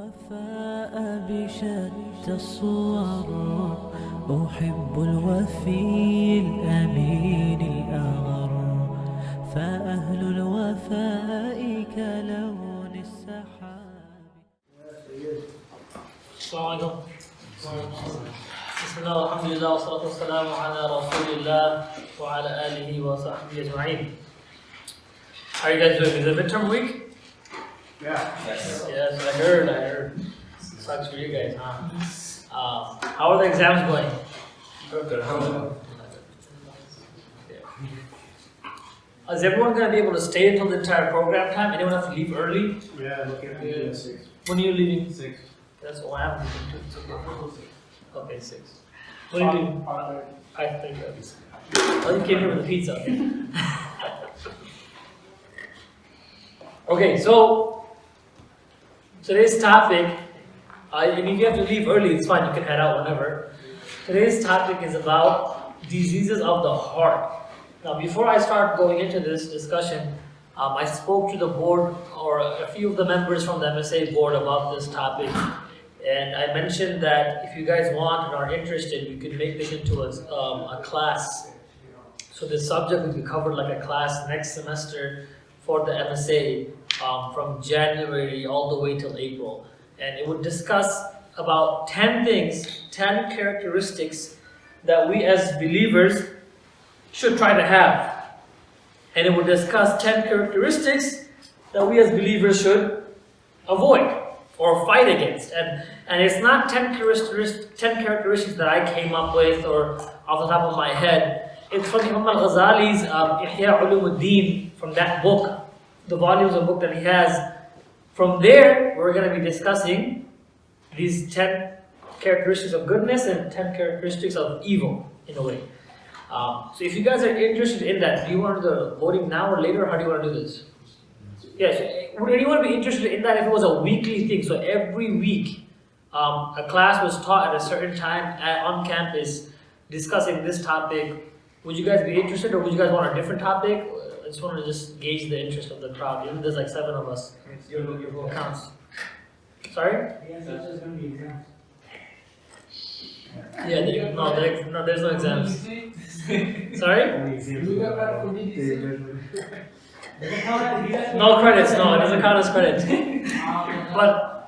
الوفاء بشتى الصور، أحب الوفي الأمين الأغر، فأهل الوفاء كلون السحاب. السلام عليكم. بسم الله والحمد لله والصلاة والسلام على رسول الله وعلى آله وصحبه أجمعين. How are you guys doing? Is it midterm week? Yeah. Yes, I heard. Sucks for you guys, huh? How are the exams going? Good. Is everyone going to be able to stay until the entire program time? Anyone have to leave early? Yeah, looking at the 6. When are you leaving? 6. That's what I'm leaving too. Okay, 6. When are you leaving? 5:30. Oh, you came here with the pizza. Okay, so today's topic, and if you have to leave early, it's fine, you can head out whenever. Today's topic is about diseases of the heart. Now, before I start going into this discussion, I spoke to the board, or a few of the members from the MSA board about this topic, and I mentioned that if you guys want and are interested, we could make this into a class. So this subject will be covered like a class next semester for the MSA from January all the way till April. And it would discuss about 10 things, 10 characteristics that we as believers should try to have. And it would discuss 10 characteristics that we as believers should avoid or fight against. And it's not 10 characteristics that I came up with or off the top of my head. It's from Imam al-Ghazali's Ihya Ulumuddin, from that book, the volumes of book that he has. From there, we're going to be discussing these 10 characteristics of goodness and 10 characteristics of evil, in a way. So if you guys are interested in that, do you want to do the voting now or later? How do you want to do this? Yes, would anyone be interested in that if it was a weekly thing? So every week, a class was taught at a certain time on campus discussing this topic. Would you guys be interested, or would you guys want a different topic? I just want to gauge the interest of the crowd. Even there's like 7 of us. Your vote counts. Sorry? Yeah, no, there's no exams. Sorry? No credits. No, it doesn't count as credits.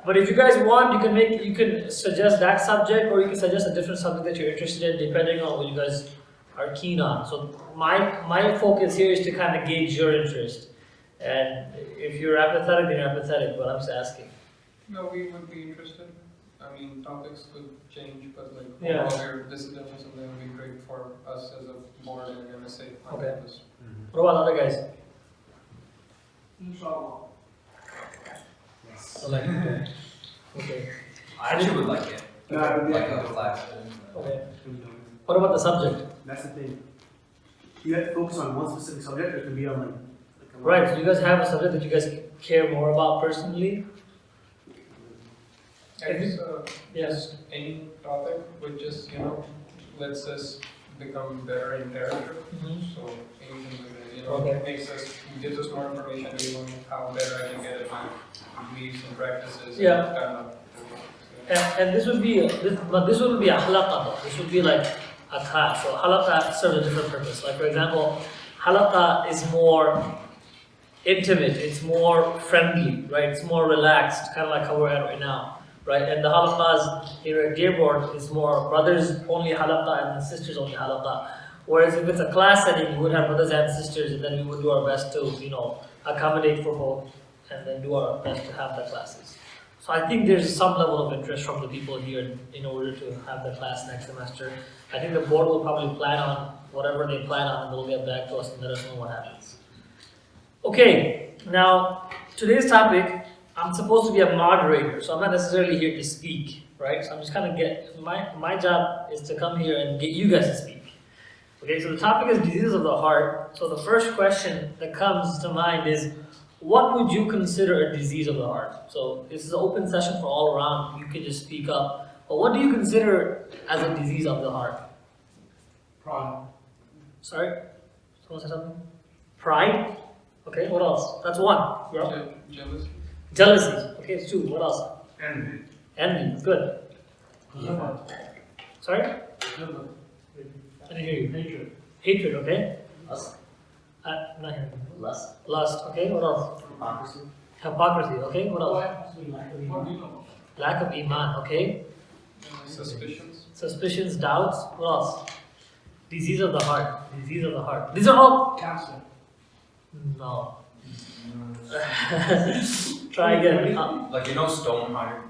But if you guys want, you can suggest that subject, or you can suggest a different subject that you're interested in, depending on what you guys are keen on. So my focus here is to kind of gauge your interest. And if you're apathetic, then you're apathetic, but I'm just asking. No, we would be interested. I mean, topics could change, but like Yeah. this is definitely something that would be great for us as a board and MSA. Okay. What about other guys? Inshallah. Okay. I actually would like it. No, I would Like like a class. Okay. What about the subject? That's the thing. You have to focus on one specific subject, or it can be on like a Right, so you guys have a subject that you guys care more about personally? I guess Yes. just any topic which just, lets us become better in character. So anything that, Okay. gives us more information, even how better I can get at my beliefs and practices. Yeah. And kind of, And this would be, but this wouldn't be a halaqa though. This would be like a class. So halaqa serves a different purpose. Like for example, halaqa is more intimate, it's more friendly, right? It's more relaxed, kind of like how we're at right now, right? And the halaqas here at Dearborn is more brothers only halaqa and sisters only halaqa. Whereas if it's a class setting, we would have brothers and sisters, and then we would do our best to, accommodate for both, and then do our best to have the classes. So I think there's some level of interest from the people here in order to have the class next semester. I think the board will probably plan on whatever they plan on, and they'll get back to us and let us know what happens. Okay, now today's topic, I'm supposed to be a moderator, so I'm not necessarily here to speak, right? So I'm just kind of my job is to come here and get you guys to speak. Okay, so the topic is diseases of the heart. So the first question that comes to mind is, what would you consider a disease of the heart? So this is an open session for all around. You can just speak up. But what do you consider as a disease of the heart? Pride. Sorry? Someone say something? Pride? Okay, what else? That's one. Yeah. Jealousy. Jealousy. Okay, it's two. What else? Envy. Envy, good. Sorry? I didn't hear you. Hatred. Hatred, okay? Lust. Not hearing you. Lust. Lust, okay? What else? Hypocrisy. Hypocrisy, okay? What else? Lack of iman, okay? Suspicions. Suspicions, doubts, what else? Disease of the heart. Disease of the heart. These are all. Cancer. No. Try again. Like stone hearted.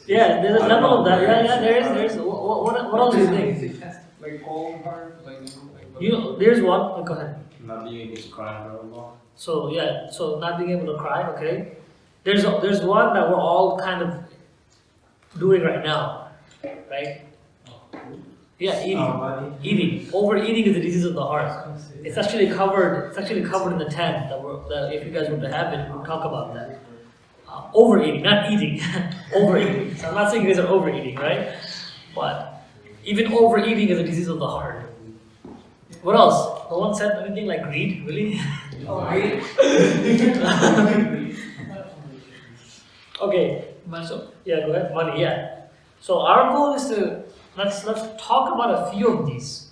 Yeah, there's a level of that. Yeah, there is. What else do you think? Like cold heart, like There's one. Oh, go ahead. Not being able to cry very well. So yeah, so not being able to cry. Okay. There's one that we're all kind of doing right now, right? Yeah, eating. Eating. Overeating is a disease of the heart. It's actually covered. It's actually covered in the 10 that if you guys were to have it, we'll talk about that. Overeating, not eating. Overeating. So I'm not saying you guys are overeating, right? But even overeating is a disease of the heart. What else? No one said anything like greed, really? Okay. So yeah, go ahead. Money, yeah. So our goal is to let's talk about a few of these,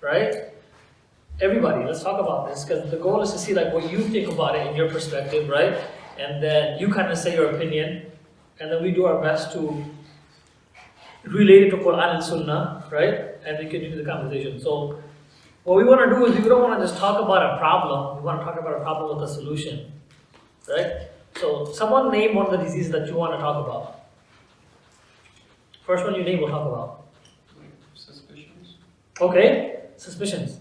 right? Everybody, let's talk about this because the goal is to see like what you think about it in your perspective, right? And then you kind of say your opinion, and then we do our best to relate it to Quran and Sunnah, right? And we continue the conversation. So what we want to do is we don't want to just talk about a problem. We want to talk about a problem with a solution, right? So someone name one of the diseases that you want to talk about. First one you name, we'll talk about. suspicions. Okay, suspicions.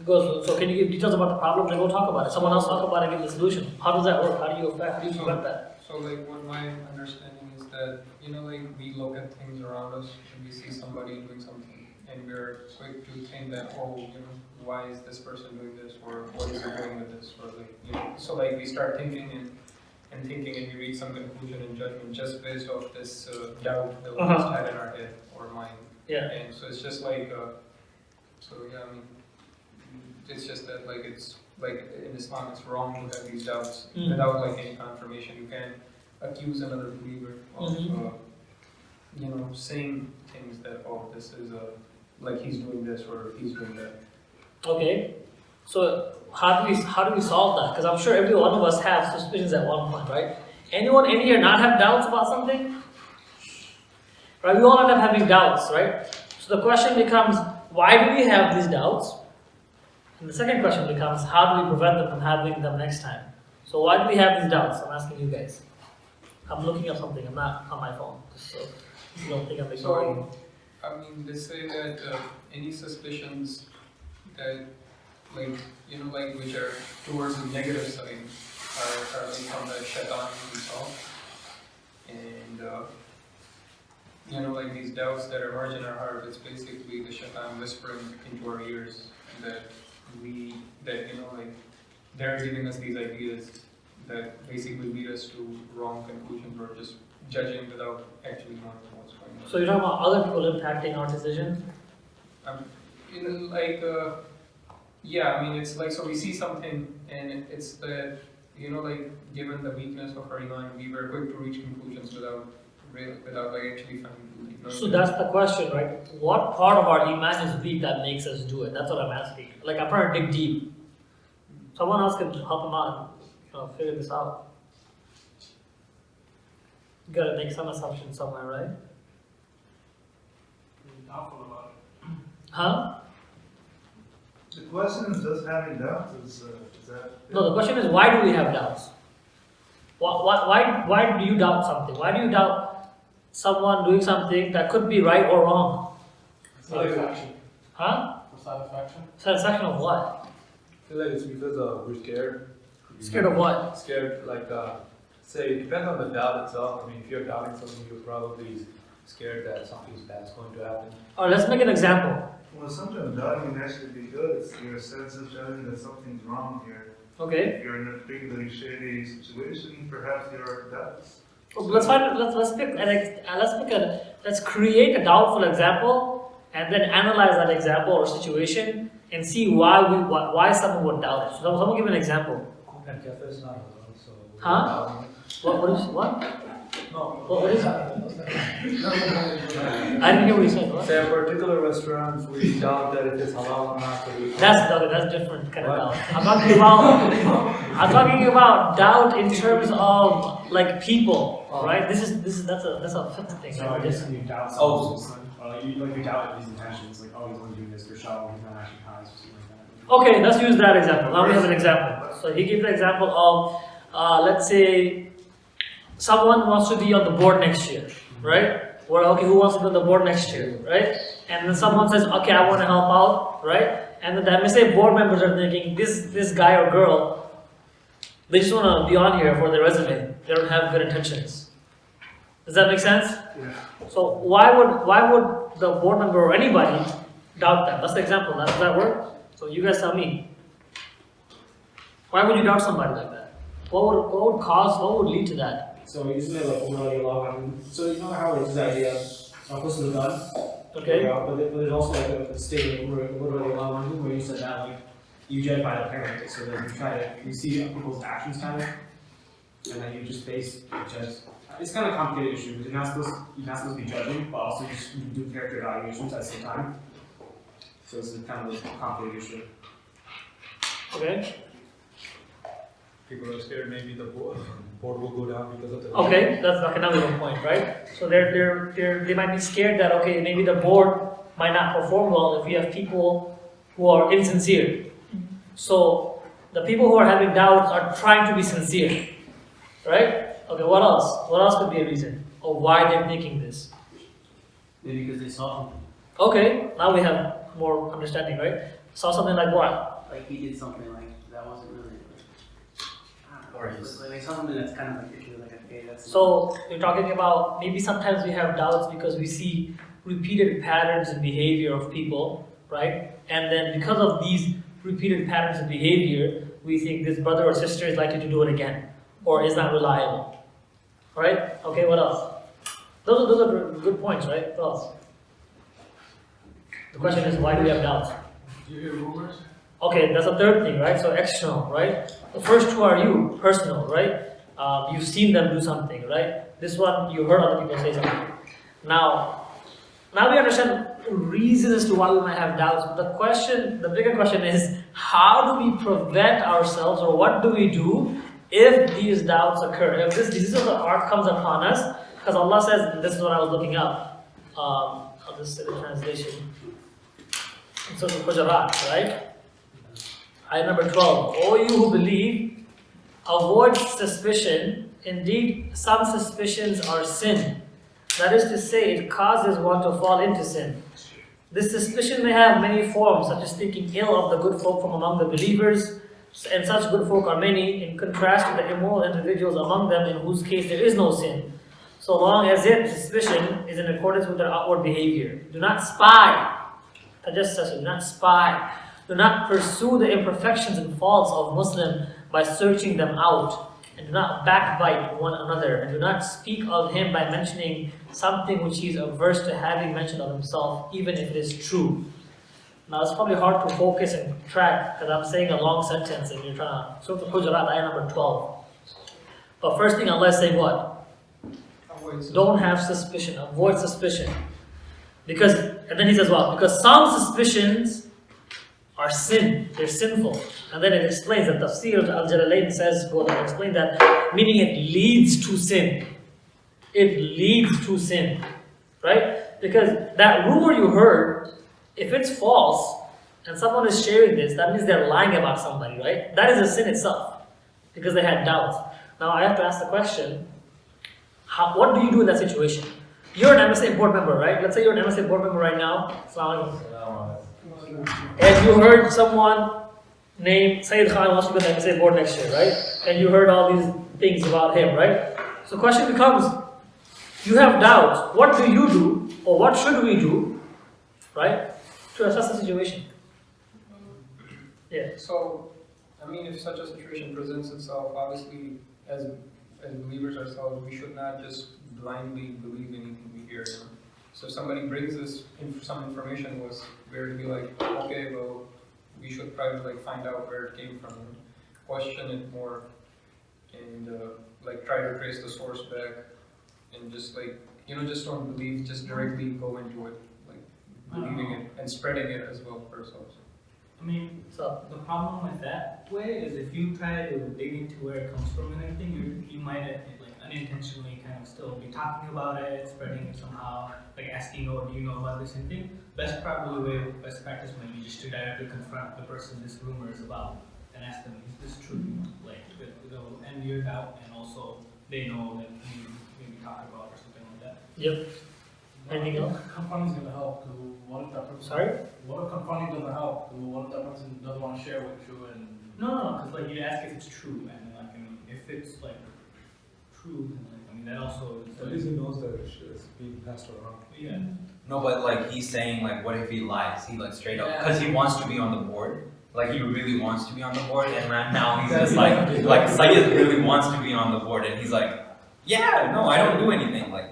So can you give details about the problem? Then we'll talk about it. Someone else talk about it and give the solution. How does that work? How do you prevent that? So like what my understanding is that, like we look at things around us and we see somebody doing something and we're quick to think that, why is this person doing this or what is he doing with this or so like we start thinking and thinking and we reach some conclusion and judgment just based off this doubt that we just had in our head or mind. Yeah. And so it's just like, it's just that it's like in Islam it's wrong to have these doubts without like any confirmation. You can accuse another believer of saying things that this is like he's doing this or he's doing that. Okay. So how do we solve that? Because I'm sure every one of us have suspicions at one point, right? Anyone in here not have doubts about something? Right? We all end up having doubts, right? So the question becomes, why do we have these doubts? And the second question becomes, how do we prevent them from having them next time? So why do we have these doubts? I'm asking you guys. I'm looking up something. I'm not on my phone, just so you don't think I'm ignoring you. They say that any suspicions that which are towards the negative side are like from the shaitan himself. And like these doubts that emerge in our heart, it's basically the shaitan whispering into our ears that they're giving us these ideas that basically lead us to wrong conclusions or just judging without actually knowing what's going on. So you're talking about other people impacting our decision? It's like, so we see something and it's that, given the weakness of our iman, we were quick to reach conclusions without actually finding. So that's the question, right? What part of our iman is weak that makes us do it? That's what I'm asking. Like, I'm trying to dig deep. Someone else can help him out and figure this out. You gotta make some assumption somewhere, right? Doubtful about it. Huh? The question is just having doubts. Is that? No, the question is, why do we have doubts? Why do you doubt something? Why do you doubt someone doing something that could be right or wrong? Satisfaction. Huh? Satisfaction. Satisfaction of what? I feel like it's because we're scared. Scared of what? Scared, say, it depends on the doubt itself. If you're doubting something, you're probably scared that something bad's going to happen. Alright, let's make an example. Well, sometimes doubting can actually be good. It's your sense of telling that something's wrong here. Okay. If you're in a particularly shady situation, perhaps there are doubts. Let's create a doubtful example and then analyze that example or situation and see why someone would doubt it. So someone give an example. And cafe is not allowed, so. Huh? What? What is that? I didn't hear what you said. What? Say a particular restaurant, we doubt that if it's halal or not. So That's different kind of doubt. I'm talking about doubt in terms of like people, right? That's a fifth thing. So I guess when you doubt someone, or like you doubt his intentions, like oh he's only doing this for show, he's not actually pious or something like that. Okay, let's use that example. Now we have an example. So he gives the example of, let's say, someone wants to be on the board next year, right? Well, okay, who wants to be on the board next year, right? And then someone says, okay, I want to help out, right? And then the MSA board members are thinking, this guy or girl, they just want to be on here for their resume. They don't have good intentions. Does that make sense? Yeah. So why would the board member or anybody doubt that? That's the example. Does that work? So you guys tell me. Why would you doubt somebody like that? What would lead to that? So usually like umrah Allah, so you know how like this idea of close to the gun? Okay. But there's also like a statement where you said that like you judge by the parent, so that you see people's actions kind of, and then you just base judge. It's kind of a complicated issue because you're not supposed to be judging, but also you do character evaluations at the same time. So it's kind of a complicated issue. Okay. people are scared maybe the board will go down because of the. Okay, that's like another good point, right? So they might be scared that okay, maybe the board might not perform well if we have people who are insincere. So the people who are having doubts are trying to be sincere, right? Okay, what else? What else could be a reason of why they're thinking this? Maybe because they saw something. Okay, now we have more understanding, right? Saw something like what? Like he did something like that wasn't really. Or Like something that's kind of like you're like okay, that's. So you're talking about maybe sometimes we have doubts because we see repeated patterns in behavior of people, right? And then because of these repeated patterns of behavior, we think this brother or sister is likely to do it again, or is not reliable, right? Okay, what else? Those are good points, right? What else? The question is, why do we have doubts? Do you hear rumors? Okay, that's the third thing, right? So external, right? The first two are you, personal, right? You've seen them do something, right? This one, you heard other people say something. Now we understand reasons as to why we might have doubts. But the bigger question is, how do we prevent ourselves, or what do we do if these doubts occur? If this disease of the heart comes upon us, because Allah says, this is what I was looking up. I'll just say the translation. So the Hujurat, right? Ayah number 12. O you who believe, avoid suspicion. Indeed, some suspicions are sin. That is to say, it causes one to fall into sin. This suspicion may have many forms, such as speaking ill of the good folk from among the believers, and such good folk are many, in contrast to the immoral individuals among them, in whose case there is no sin, so long as yet suspicion is in accordance with their outward behavior. Do not spy. Do not spy. Do not pursue the imperfections and faults of Muslim by searching them out. And do not backbite one another. And do not speak of him by mentioning something which he is averse to having mentioned of himself, even if it is true. Now it's probably hard to focus and track because I'm saying a long sentence and you're trying to. Surah Al-Hujurat, ayah number 12. But first thing Allah is saying what? Don't have suspicion. Avoid suspicion. Because, and then he says what? Because some suspicions are sin. They're sinful. And then it explains that Tafsir al-Jalalain says, go and explain that, meaning it leads to sin. It leads to sin. Right? Because that rumor you heard, if it's false, and someone is sharing this, that means they're lying about somebody, right? That is a sin itself. Because they had doubts. Now I have to ask the question, what do you do in that situation? You're an MSA board member, right? Let's say you're an MSA board member right now. Assalamu alaikum. And you heard someone named Sayyid Khan wants to be on the MSA board next year, right? And you heard all these things about him, right? So the question becomes, you have doubts. What do you do, or what should we do, right, to assess the situation? Yeah. So, I mean, if such a situation presents itself, obviously, as believers ourselves, we should not just blindly believe anything we hear. You know? So if somebody brings us some information, was where to be like, okay, well, we should probably like find out where it came from, question it more, and like try to trace the source back. and just like, just don't believe, just directly go into it, like believing it and spreading it as well for ourselves. I mean, so the problem with that way is if you try to dig into where it comes from and everything, you might like unintentionally kind of still be talking about it, spreading it somehow, like asking, oh, do you know about this and thing? Best practice might be just to directly confront the person this rumor is about and ask them, is this true? Like, it'll end your doubt, and also they know that you maybe talk about or something like that. Yep. Anything else? Confronting is gonna help. What if that person? Sorry? What if confronting doesn't help? What if that person doesn't want to share with you and? No, because like you ask if it's true, and like I mean, if it's like true, then like I mean that also is. At least he knows that it's being passed around. Yeah. No, but like he's saying like, what if he lies? He like straight up, because he wants to be on the board. Like he really wants to be on the board, and right now he's just like Syed really wants to be on the board, and he's like, yeah, no, I don't do anything. Like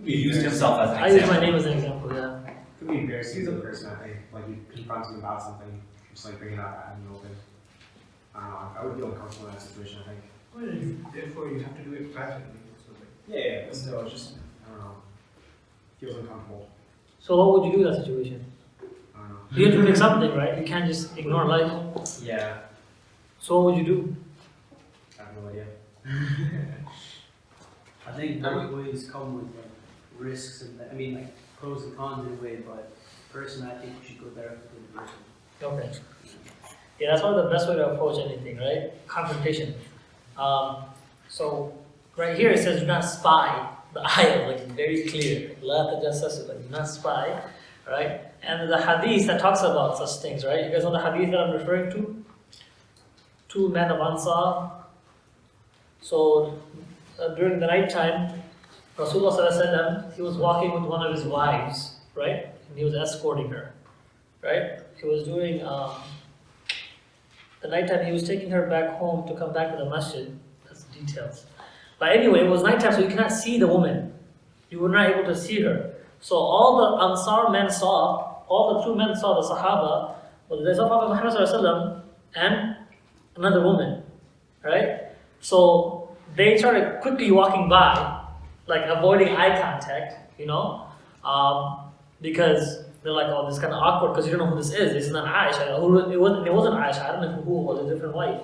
he used himself as an I use example. my name as an example, yeah. It could be embarrassing to the person, I think. Like you confront them about something, just like bring it up out in the open. I don't know. I would feel uncomfortable in that situation, I think. Well, therefore, you have to do it privately. So like, Yeah, but still, it's just, I don't know. Feels uncomfortable. So what would you do in that situation? I don't know. You have to pick something, right? You can't just ignore life. Yeah, So what would you do? I have no idea. I think both ways come with like risks and I mean like pros and cons in a way, but personally I think you should go directly to the person. Okay. Yeah, that's one of the best way to approach anything, right? Confrontation. So right here it says do not spy. The ayah, like very clear. La tajassasu, like do not spy, right? And the hadith that talks about such things, right? You guys know the hadith that I'm referring to? Two men of Ansar. So during the night time, Rasulullah sallallahu alaihi wasallam, he was walking with one of his wives, right? And he was escorting her, right? He was doing the nighttime. He was taking her back home to come back to the masjid. That's details. But anyway, it was nighttime, so you cannot see the woman. You were not able to see her. So all the Ansar men saw, all the two men saw the Sahaba, was they saw Prophet Muhammad sallallahu alaihi wasallam and another woman, right? So they started quickly walking by, like avoiding eye contact, because they're like, oh, this is kind of awkward because you don't know who this is. This is not Aisha. It wasn't Aisha. I don't know who it was. A different wife.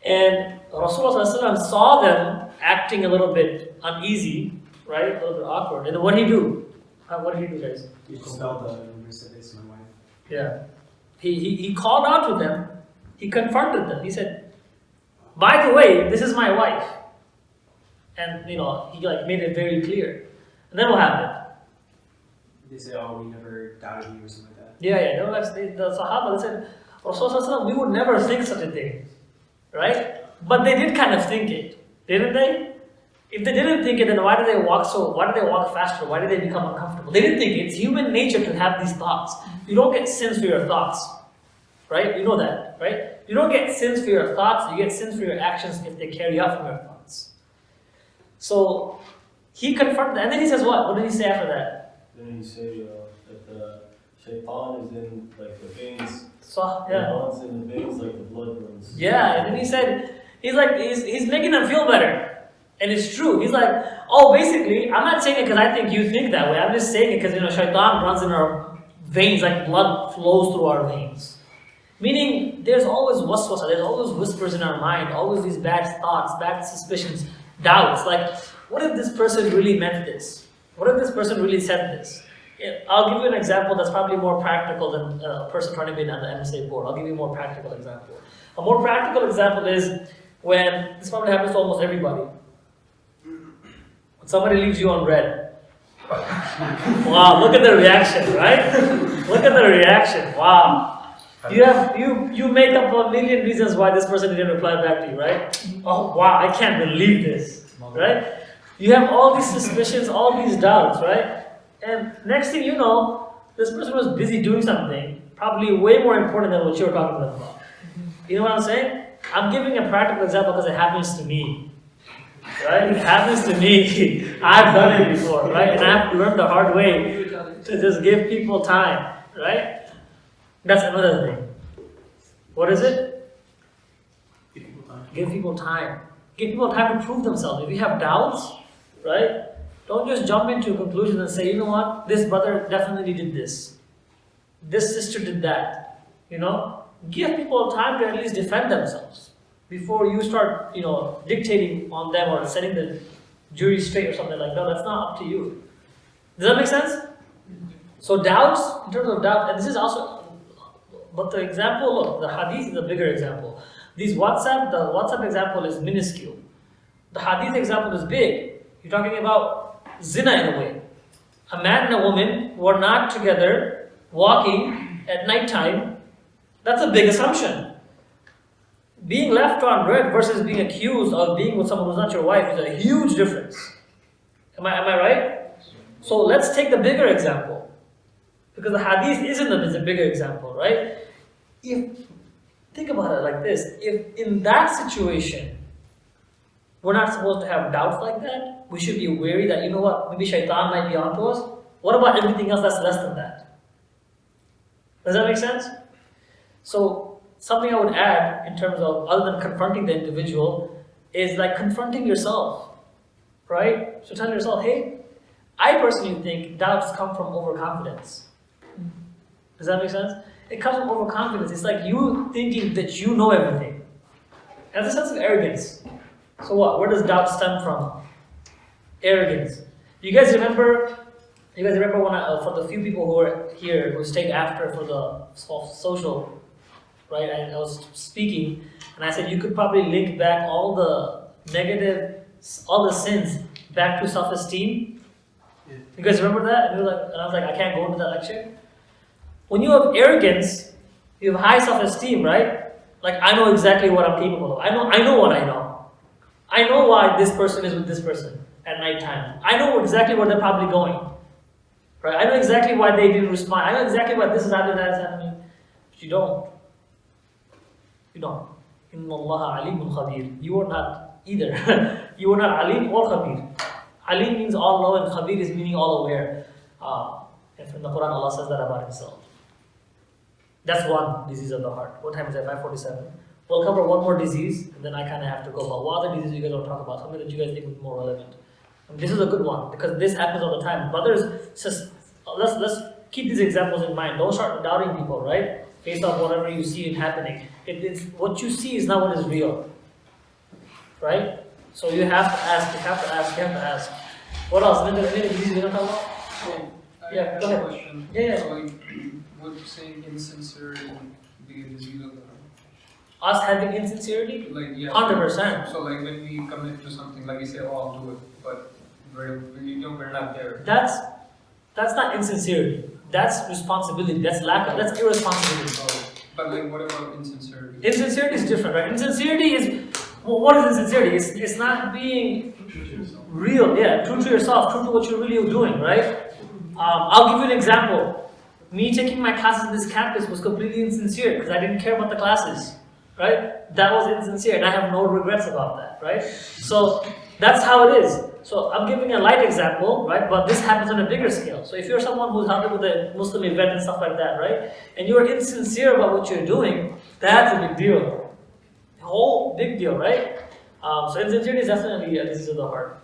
And Rasulullah ﷺ saw them acting a little bit uneasy, right? A little bit awkward. And then what did he do? What did he do, guys? You spelled the rumors that it's my wife. Yeah. He called out to them. He confronted them. He said, by the way, this is my wife. And, he like made it very clear. And then what happened? They say, oh, we never doubted you or something like that. Yeah. They were like, the Sahaba, they said, Rasulullah, we would never think such a thing. Right? But they did kind of think it. Didn't they? If they didn't think it, then why did they walk faster? Why did they become uncomfortable? They didn't think it. It's human nature to have these thoughts. You don't get sins for your thoughts. Right? You know that, right? You don't get sins for your thoughts, you get sins for your actions if they carry out from your thoughts. So, he confronted them, and then he says what? What did he say after that? Then he say that the shaitan is in like the veins. So, yeah. It's in the veins like the blood runs. Yeah, and then he said, he's making them feel better. And it's true. He's like, oh, basically, I'm not saying it because I think you think that way. I'm just saying it because, shaitan runs in our veins like blood flows through our veins. Meaning, there's always waswasa, there's always whispers in our mind, always these bad thoughts, bad suspicions, doubts. Like, what if this person really meant this? What if this person really said this? I'll give you an example that's probably more practical than a person trying to be on the MSA board. I'll give you a more practical example. A more practical example is when, this probably happens to almost everybody. When somebody leaves you on red. Wow, look at the reaction, right? Look at the reaction, wow. You make up a million reasons why this person didn't reply back to you, right? Oh wow, I can't believe this, right? You have all these suspicions, all these doubts, right? And next thing you know, this person was busy doing something probably way more important than what you were talking to them about. You know what I'm saying? I'm giving a practical example because it happens to me, right? It happens to me. I've done it before, right? And I have to learn the hard way to just give people time, right? That's another thing. What is it? Give people time. Give people time. Give people time to prove themselves. If you have doubts, right, don't just jump into conclusions and say, you know what, this brother definitely did this. This sister did that. You know, give people time to at least defend themselves before you start, you know, dictating on them or setting the jury straight or something like that. No, that's not up to you. Does that make sense? So doubts, in terms of doubt, and this is also, but the example, look, the hadith is a bigger example. The WhatsApp example is minuscule. The hadith example is big. You're talking about zina in a way. A man and a woman who are not together, walking at night time, that's a big assumption. Being left unread versus being accused of being with someone who's not your wife is a huge difference. Am I right? So let's take the bigger example. Because the hadith isn't a bigger example, right? Think about it like this. If in that situation, we're not supposed to have doubts like that, we should be wary that, you know what, maybe shaitan might be onto us. What about everything else that's less than that? Does that make sense? So, something I would add in terms of, other than confronting the individual, is like confronting yourself, right? So tell yourself, hey, I personally think doubts come from overconfidence. Does that make sense? It comes from overconfidence. It's like you thinking that you know everything. And it's a sense of arrogance. So what? Where does doubt stem from? Arrogance. You guys remember when for the few people who were here who stayed after for the social, right? I was speaking and I said you could probably link back all the negative, all the sins back to self-esteem. Yeah. You guys remember that? And I was like, I can't go into that lecture. When you have arrogance, you have high self-esteem, right? Like I know exactly what I'm capable of. I know what I know. I know why this person is with this person at night time. I know exactly where they're probably going. Right? I know exactly why they didn't respond. I know exactly why this is happening, that is happening. But you don't. You don't. Inna Allah alimun khabir. You are not either. You are not alim or khabir. Alim means all knowing, khabir is meaning all aware. And from the Quran, Allah says that about Himself. That's one disease of the heart. What time is it? 5:47. We'll cover one more disease, and then I kind of have to go about what other diseases you guys want to talk about. Something that you guys think is more relevant. And this is a good one because this happens all the time. Brothers, just let's keep these examples in mind. Don't start doubting people, right? Based on whatever you see it happening. It's what you see is not what is real, right? So you have to ask. You have to ask. What else? Any disease you want to talk about? So, Yeah, go ahead. Question. Yeah. So, like, would saying insincerity be a disease of the heart? Us having insincerity? Like, yeah. 100%. So, like, when we commit to something, like you say, oh, I'll do it, but we're not there. That's not insincerity. That's responsibility. That's that's irresponsibility. But, like, what about insincerity? Insincerity is different, right? Insincerity is, well, what is insincerity? It's not being real, yeah, true to yourself, true to what you're really doing, right? I'll give you an example. Me taking my classes in this campus was completely insincere because I didn't care about the classes, right? That was insincere and I have no regrets about that, right? So that's how it is. So I'm giving a light example, right? But this happens on a bigger scale. So if you're someone who's helping with a Muslim event and stuff like that, right? And you're insincere about what you're doing, that's a big deal. A whole big deal, right? So insincerity is definitely a disease of the heart.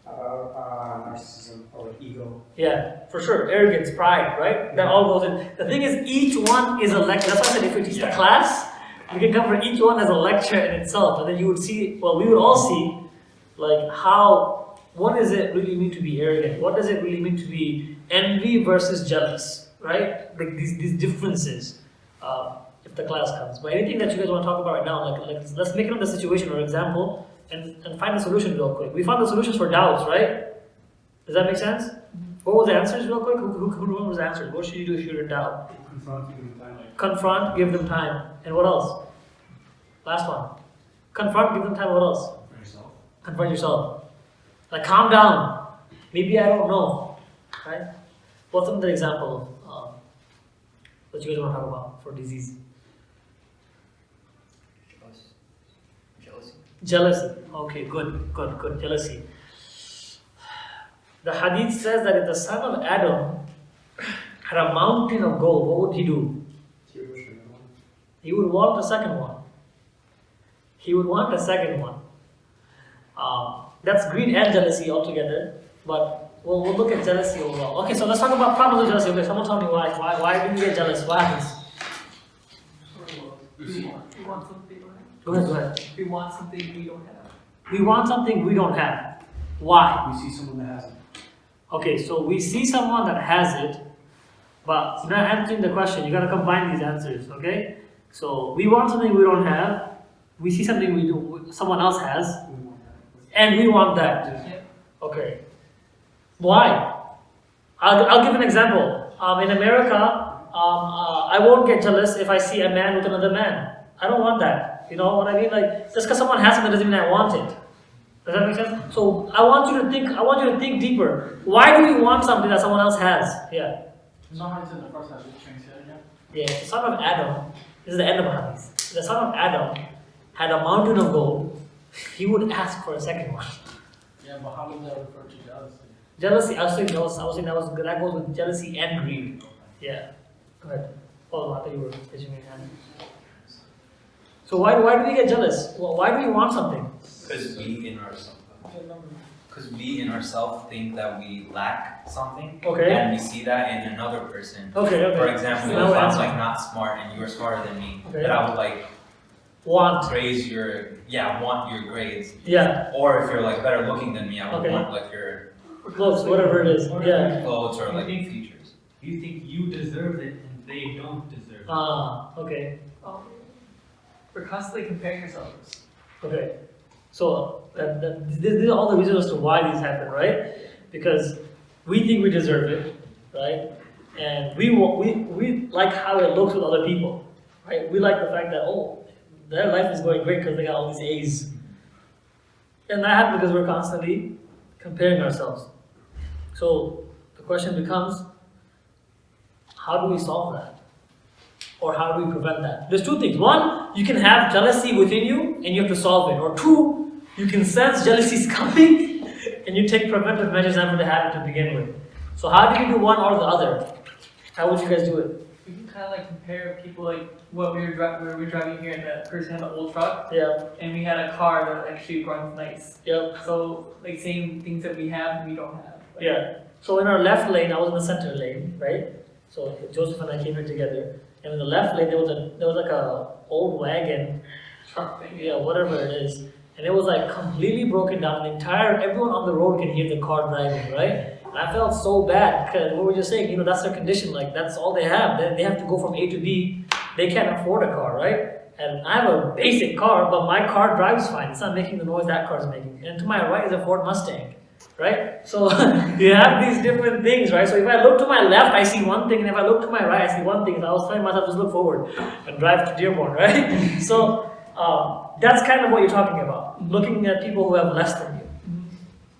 Narcissism or ego. Yeah, for sure. Arrogance, pride, right? That all goes in. The thing is, each one is a lecture. That's why I said if we teach the class, we can cover each one as a lecture in itself. And then you would see, well, we would all see, like, what does it really mean to be arrogant? What does it really mean to be envy versus jealous, right? Like these differences, if the class comes. But anything that you guys want to talk about right now, like let's make it up the situation or example and find the solution real quick. We found the solutions for doubts, right? Does that make sense? What were the answers real quick? Who remembers the answers? What should you do if you're in doubt? Confront, give them time. And what else? Last one. Confront, give them time. What else? Confront yourself. Like, calm down. Maybe I don't know. Right? What's another example that you guys want to talk about for disease? Jealousy. Okay, good. Jealousy. The hadith says that if the son of Adam had a mountain of gold, what would he do? He would want the second one. That's greed and jealousy altogether, but we'll look at jealousy overall. Okay, so let's talk about problems with jealousy. Okay, someone tell me why. Why do we get jealous? What happens? We want something. Go ahead. We want something we don't have. We want something we don't have. Why? We see someone that has it. Okay, so we see someone that has it, but you're not answering the question. You gotta combine these answers, okay? So we want something we don't have. We see something someone else has, and we want that. Okay. Why? I'll give an example. In America, I won't get jealous if I see a man with another man. I don't want that. You know what I mean? Like, just because someone has something doesn't mean I want it. Does that make sense? So I want you to think deeper. Why do we want something that someone else has? Yeah. It's not how it's in the first hadith. Change it again. Yeah. The son of Adam. This is the end of hadith. The son of Adam had a mountain of gold. He would ask for a second one. Yeah, but how does that refer to jealousy? Jealousy. I was saying that goes with jealousy and greed. Yeah. Go ahead. Oh, I thought you were raising your hand. So why do we get jealous? Well, why do we want something? Because we in ourselves think that we lack something, Okay. and we see that in another person. Okay. For example, No if I'm answer. like not smart and you're smarter than me, Okay. that I would like Want. praise want your grades. Yeah. Or if you're like better looking than me, I would Okay. want like your Clothes, whatever it is. Yeah. clothes or You like think- features. You think you deserve it and they don't deserve it. Okay. We're constantly comparing ourselves. Okay. So these are all the reasons as to why these happen, right? Because we think we deserve it, right? And we like how it looks with other people, right? We like the fact that their life is going great because they got all these A's, and that happens because we're constantly comparing ourselves. So the question becomes, how do we solve that? Or how do we prevent that? There's two things. One, you can have jealousy within you and you have to solve it. Or two, you can sense jealousy is coming and you take preventive measures never to have it to begin with. So how do you do one or the other? How would you guys do it? We can kind of like compare people like what we were driving here, and that person had an old truck, Yeah. and we had a car that actually runs nice. Yep. So like same things that we have and we don't have. Like, Yeah. So in our left lane, I was in the center lane, right? So Joseph and I came here together. And in the left lane, there was like a old wagon, truck thing. yeah, whatever it is, and it was like completely broken down. Everyone on the road can hear the car driving, right? And I felt so bad because what we were just saying, that's their condition. Like that's all they have. They have to go from A to B. They can't afford a car, right? And I have a basic car, but my car drives fine. It's not making the noise that car is making. And to my right is a Ford Mustang. Right? So you have these different things, right? So if I look to my left, I see one thing, and if I look to my right, I see one thing. And I was telling myself, just look forward and drive to Dearborn, right? So that's kind of what you're talking about. Looking at people who have less than you.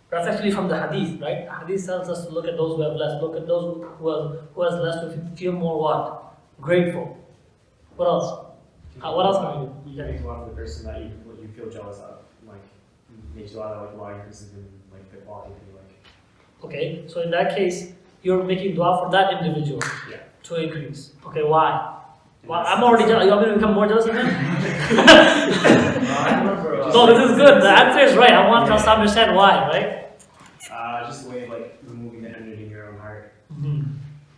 That's actually from the Hadith, right? Hadith tells us to look at those who have less. Look at those who has less to feel more what? Grateful. What else? What else can we do? You can make a lot of the person that you feel jealous of, like makes you a lot of like lying increases in like the quality of you like. Okay, so in that case, you're making dua for that individual to increase. Okay, why? Well, I'm already jealous. You want me to become more jealous of him? I remember. No, this is good. The answer is right. I want us to understand why, right? Just a way of like removing the enmity in your own heart.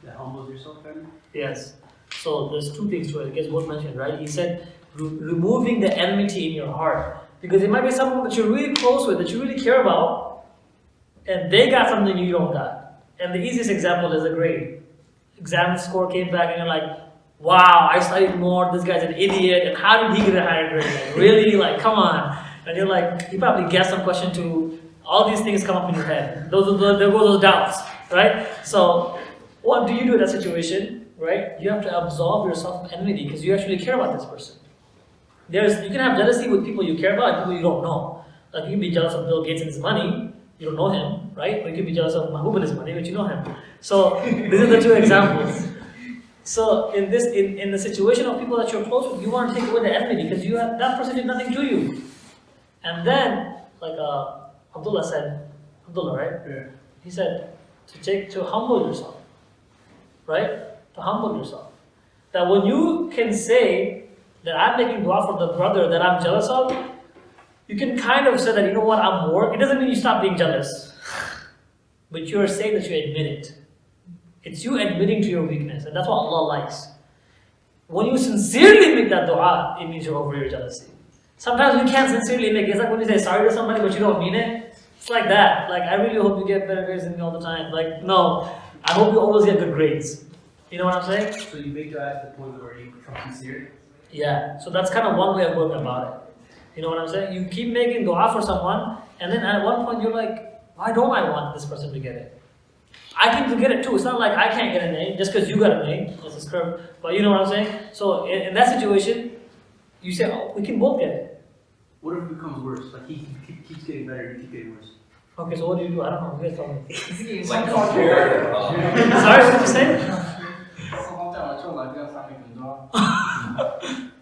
That humbles yourself, then? Yes. So there's two things to it. I guess both mentioned, right? He said removing the enmity in your heart. Because it might be someone that you're really close with, that you really care about, and they got something you don't got. And the easiest example is a grade. Exam score came back and you're like, wow, I studied more, this guy's an idiot, and how did he get a higher grade? Like, really? Like, come on. And you're like, you probably guessed some question too. All these things come up in your head. There go those doubts, right? So what do you do in that situation, right? You have to absolve yourself of enmity because you actually care about this person. You can have jealousy with people you care about and people you don't know. Like you can be jealous of Bill Gates and his money, you don't know him, right? Or you can be jealous of Mahbub and his money, but you know him. So these are the two examples. So in the situation of people that you're close with, you want to take away the enmity because that person did nothing to you. And then, like Abdullah said, right? Yeah. He said to humble yourself, right? To humble yourself. That when you can say that I'm making dua for the brother that I'm jealous of, you can kind of say that, you know what, I'm more. It doesn't mean you stop being jealous. But you're saying that you admit it. It's you admitting to your weakness, and that's what Allah likes. When you sincerely make that dua, it means you're over your jealousy. Sometimes we can't sincerely make it. It's like when you say sorry to somebody but you don't mean it. It's like that. Like, I really hope you get better grades than me all the time. Like, no, I hope you always get good grades. You know what I'm saying? So you make dua at the point where you become sincere? Yeah, so that's kind of one way of going about it. You know what I'm saying? You keep making dua for someone, and then at one point you're like, why don't I want this person to get it? I can get it too. It's not like I can't get an A just because you got an A. That's a curve. But you know what I'm saying? So in that situation, you say, oh, we can both get it. What if it becomes worse? Like he keeps getting better, you keep getting worse. Okay, so what do you do? I don't know. You guys tell me. Like compare. Sorry, what did you say?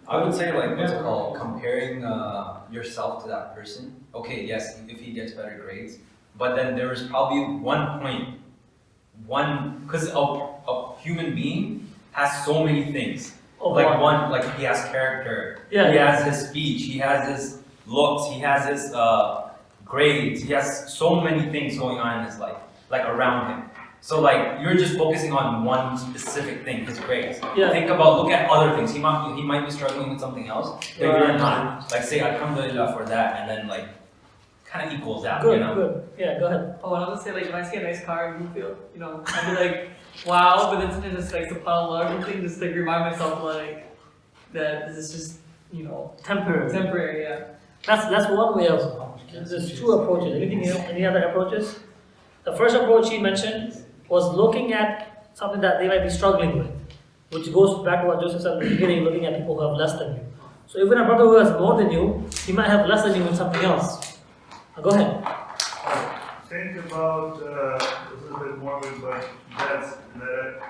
I would say like what's it called? Comparing yourself to that person. Okay, yes, if he gets better grades, but then there is probably because a human being has so many things. Like he has character. Yeah. He has his speech. He has his looks. He has his grades. He has so many things going on in his life, like around him. So like you're just focusing on one specific thing, his grades. Yeah. Look at other things. He might be struggling with something else that you're not. Like say alhamdulillah for that, and then like kind of equals out. Good, you know? good. Yeah, go ahead. Oh, I would say like if I see a nice car in Bluefield, you know, I'd be like, wow, but then sometimes just like subhanAllah or something, just like remind myself like that this is just, you know, temporary, yeah. That's one way of. There's two approaches. Any other approaches? The first approach he mentioned was looking at something that they might be struggling with, which goes back to what Joseph said at the beginning, looking at people who have less than you. So even a brother who has more than you, he might have less than you in something else. Go ahead. Think about this is a bit morbid, but that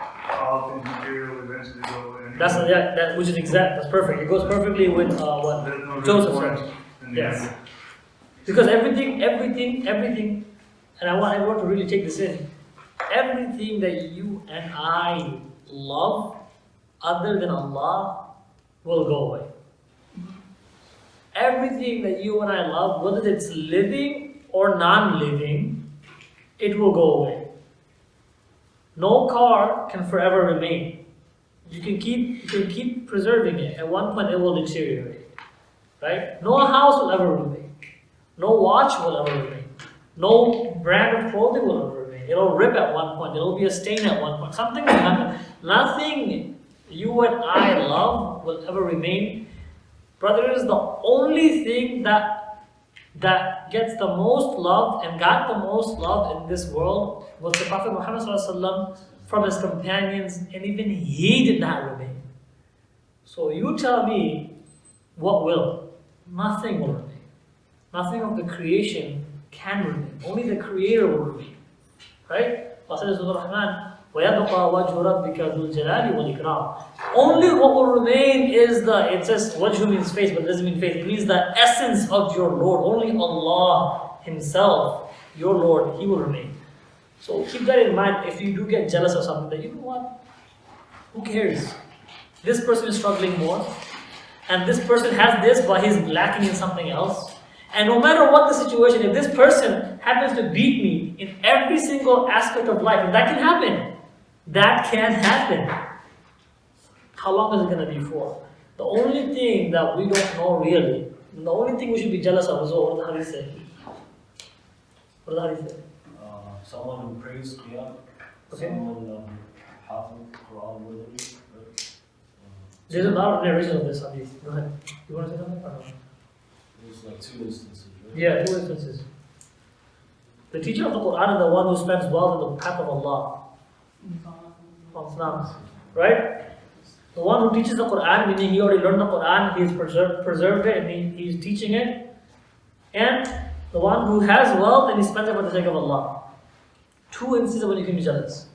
all things material eventually go away. That which is exact. That's perfect. It goes perfectly with what Joseph said. Yes. Because everything, and I want everyone to really take this in. Everything that you and I love, other than Allah, will go away. Everything that you and I love, whether it's living or non-living, it will go away. No car can forever remain. You can keep preserving it. At one point, it will deteriorate, right? No house will ever remain. No watch will ever remain. No brand of clothing will ever remain. It'll rip at one point. It'll be a stain at one point. Something will happen. Nothing you and I love will ever remain. Brothers, the only thing that gets the most love and got the most love in this world was the Prophet Muhammad ﷺ from his companions, and even he did not remain. So you tell me what will? Nothing will remain. Nothing of the creation can remain. Only the Creator will remain. Right? Allah says in Rahman, وَيَبْقَى وَجْهُ رَبِّكَ ذُو الْجَلَالِ وَالْإِكْرَامِ. Only what will remain is it says wajhu means face, but it doesn't mean face. It means the essence of your Lord. Only Allah Himself, your Lord, He will remain. So keep that in mind. If you do get jealous of something, that you know what? Who cares? This person is struggling more, and this person has this, but he's lacking in something else. And no matter what the situation, if this person happens to beat me in every single aspect of life, and that can happen. That can happen. How long is it going to be for? The only thing that we don't know really, the only thing we should be jealous of is what the Hadith say. What does the Hadith say? Someone who prays Qiyam, Okay. someone Hafiz Quran with There's a lot of narration of this Hadith. Go ahead. You want to say something? Or no? There's like two instances, right? Yeah, two instances. The teacher of the Quran is the one who spends wealth in the path of Allah. Right? The one who teaches the Quran, meaning he already learned the Quran, he's preserved it, and he's teaching it. And the one who has wealth and he spends it for the sake of Allah. Two instances when you can be jealous.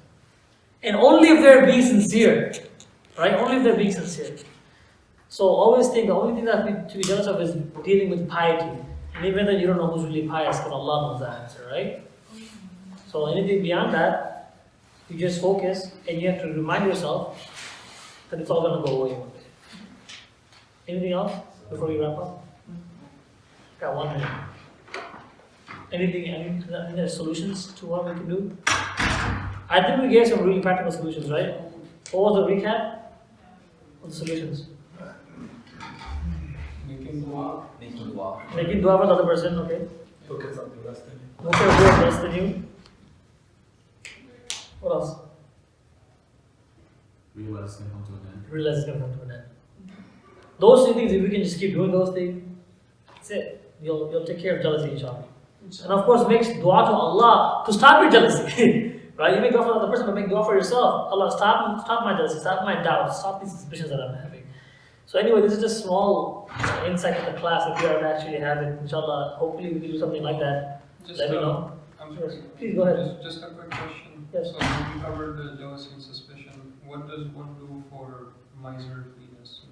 And only if they're being sincere. Right? Only if they're being sincere. So always think the only thing that to be jealous of is dealing with piety. And even then you don't know who's really pious, but Allah knows the answer, right? So anything beyond that, you just focus and you have to remind yourself that it's all going to go away one day. Anything else before we wrap up? Got 1 minute. Any other solutions to what we can do? I think we gave some really practical solutions, right? What was the recap of the solutions? Making dua. Making dua for the other person, okay. Look at something less than you. Look at who less than you. What else? Realize it's gonna come to an end. Realize it's gonna come to an end. Those 3 things, if we can just keep doing those things, that's it. You'll take care of jealousy, inshallah. And of course, make dua to Allah to stop your jealousy. Right? You make dua for the other person, but make dua for yourself. Allah, stop my jealousy, stop my doubts, stop these suspicions that I'm having. So anyway, this is just small insight of the class. If you are to actually have it, inshallah, hopefully we can do something like that. Let me know. I'm sorry. Please go ahead. Just a quick question. Yes. So we covered the jealousy and suspicion. What does one do for miserliness?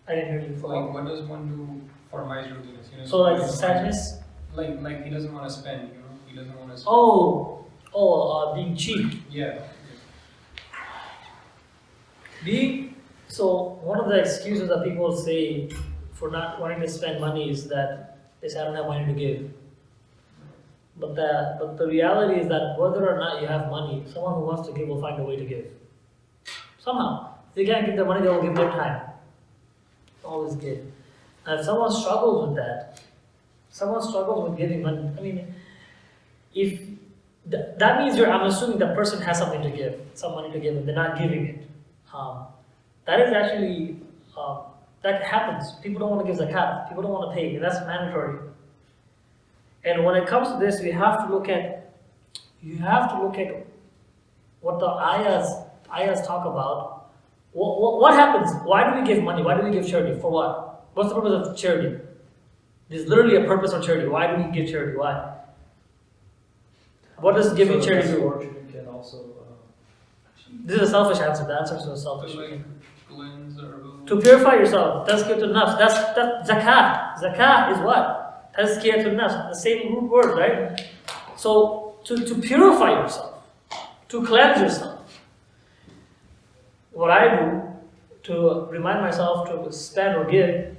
I didn't hear you. Like, what does one do for miserliness? You know, So like sadness? Like he doesn't want to spend, you know? He doesn't want to spend. Being cheap. Yeah. So one of the excuses that people say for not wanting to spend money is that they say I don't have money to give. But the reality is that whether or not you have money, someone who wants to give will find a way to give. Somehow. If they can't give their money, they will give their time. Always give. And if someone struggles with that, someone struggles with giving money, I mean, if that means I'm assuming that person has something to give, some money to give, and they're not giving it. That is actually, that happens. People don't want to give zakat. People don't want to pay. And that's mandatory. And when it comes to this, you have to look at what the ayahs talk about. What happens? Why do we give money? Why do we give charity? For what? What's the purpose of charity? There's literally a purpose of charity. Why do we give charity? Why? What does giving charity do? Can also, This is a selfish answer. The answer is a selfish. To purify yourself. Tazkiyatun nafs. That's zakat. Zakat is what? Tazkiyatun nafs. The same root word, right? So to purify yourself, to cleanse yourself. What I do to remind myself to spend or give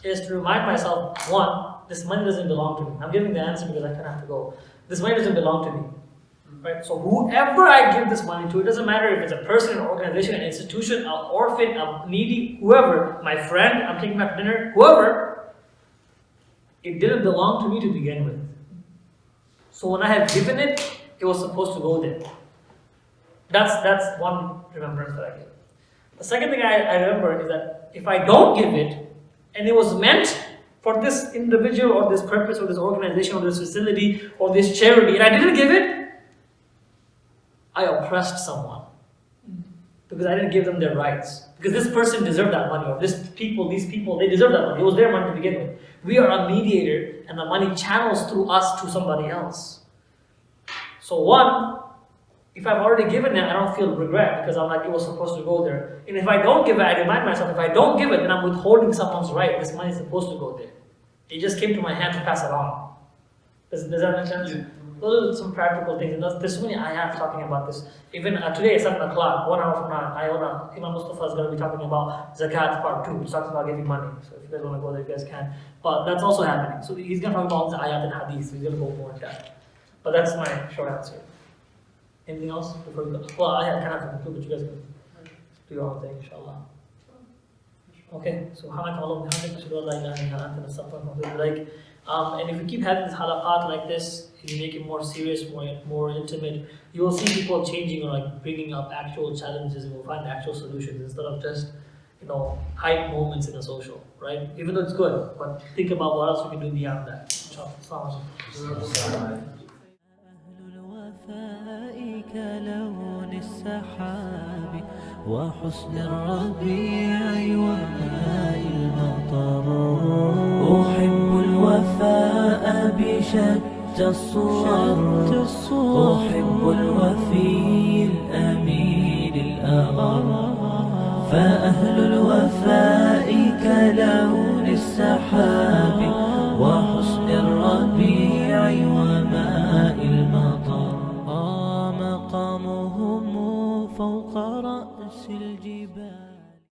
is to remind myself, one, this money doesn't belong to me. I'm giving the answer because I kind of have to go. This money doesn't belong to me. Right? So whoever I give this money to, it doesn't matter if it's a person, an organization, an institution, an orphan, a needy, whoever, my friend, I'm taking out to dinner, whoever, it didn't belong to me to begin with. So when I have given it, it was supposed to go there. That's one remembrance that I give. The second thing I remember is that if I don't give it, and it was meant for this individual or this purpose or this organization or this facility or this charity, and I didn't give it, I oppressed someone. Because I didn't give them their rights. Because this person deserved that money, or these people, they deserve that money. It was their money to begin with. We are a mediator, and the money channels through us to somebody else. So one, if I've already given it, I don't feel regret because I'm like, it was supposed to go there. And if I don't give it, I remind myself, if I don't give it, then I'm withholding someone's right. This money is supposed to go there. It just came to my hand to pass it on. Does that make sense? Yeah. Those are some practical things. And there's so many ayahs talking about this. Even today at 7 o'clock, 1 hour from now, Imam Mustafa is going to be talking about Zakat part 2. He's talking about giving money. So if you guys want to go there, you guys can. But that's also happening. So he's going to talk about all the ayat and hadith. So he's going to go more into that. But that's my short answer. Anything else before we go? Well, I kind of have to conclude, but you guys can do your own thing, inshallah. Okay, so and if we keep having this halaqat like this, if you make it more serious, more intimate, you will see people changing or like bringing up actual challenges, and we'll find actual solutions instead of just, hype moments in a social, right? Even though it's good, but think about what else we can do beyond that. Inshallah. كلون السحاب وحسن الربيع وماء المطر أحب الوفاء بشتى الصور أحب الوفي الأمين الأغر فأهل الوفاء كلون السحاب